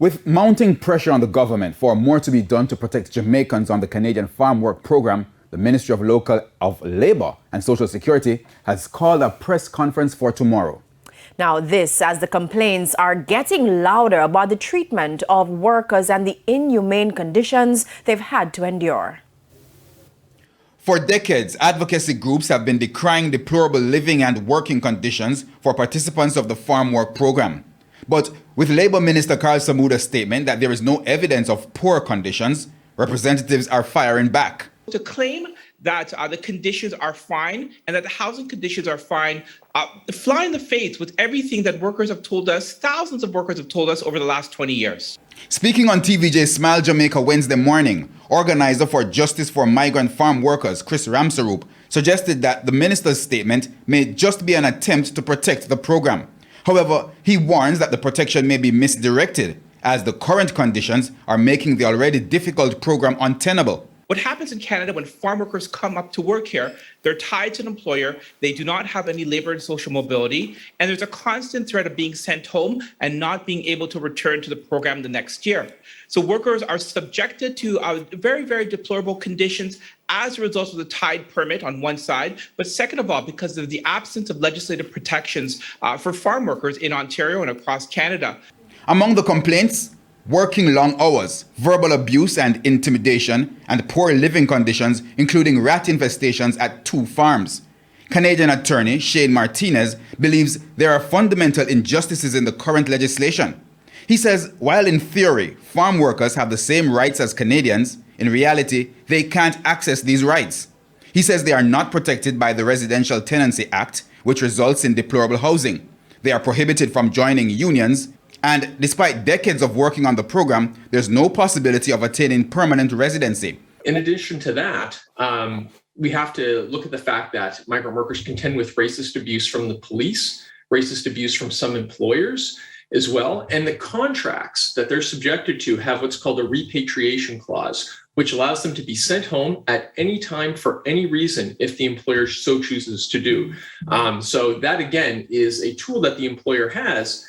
With mounting pressure on the government for more to be done to protect Jamaicans on the Canadian Farm Work Program, the Ministry of Labour and Social Security has called a press conference for tomorrow. Now this as the complaints are getting louder about the treatment of workers and the inhumane conditions they've had to endure. For decades, advocacy groups have been decrying deplorable living and working conditions for participants of the Farm Work Program. But with Labour Minister Carl Samuda's statement that there is no evidence of poor conditions, representatives are firing back. To claim that the conditions are fine and that the housing conditions are fine, fly in the face with everything that workers have told us, thousands of workers have told us over the last 20 years. Speaking on TVJ Smile Jamaica Wednesday morning, organizer for Justice for Migrant Farm Workers, Chris Ramsaroop, suggested that the minister's statement may just be an attempt to protect the program. However, he warns that the protection may be misdirected, as the current conditions are making the already difficult program untenable. What happens in Canada when farm workers come up to work here, they're tied to an employer, they do not have any labor and social mobility, and there's a constant threat of being sent home and not being able to return to the program the next year. So workers are subjected to very, very deplorable conditions as a result of the tied permit on one side, but second of all, because of the absence of legislative protections for farm workers in Ontario and across Canada. Among the complaints, working long hours, verbal abuse and intimidation, and poor living conditions, including rat infestations at 2 farms. Canadian attorney Shane Martinez believes there are fundamental injustices in the current legislation. He says while in theory farm workers have the same rights as Canadians, in reality they can't access these rights. He says they are not protected by the Residential Tenancy Act, which results in deplorable housing. They are prohibited from joining unions, and despite decades of working on the program, there's no possibility of attaining permanent residency. In addition to that, we have to look at the fact that migrant workers contend with racist abuse from the police, racist abuse from some employers as well, and the contracts that they're subjected to have what's called a repatriation clause, which allows them to be sent home at any time for any reason if the employer so chooses to do. So that, again, is a tool that the employer has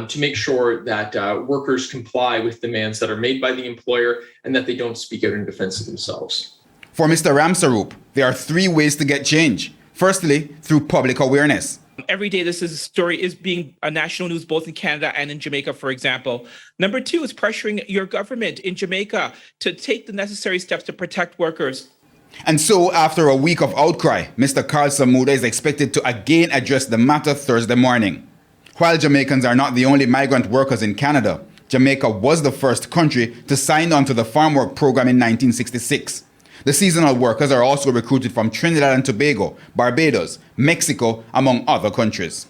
to make sure that workers comply with demands that are made by the employer and that they don't speak out in defense of themselves. For Mr. Ramsaroop, there are 3 ways to get change. Firstly, through public awareness. Every day this story is being a national news both in Canada and in Jamaica, for example. Number 2 is pressuring your government in Jamaica to take the necessary steps to protect workers. And so, after a week of outcry, Mr. Carl Samuda is expected to again address the matter Thursday morning. While Jamaicans are not the only migrant workers in Canada, Jamaica was the first country to sign on to the Farm Work Program in 1966. The seasonal workers are also recruited from Trinidad and Tobago, Barbados, Mexico, among other countries.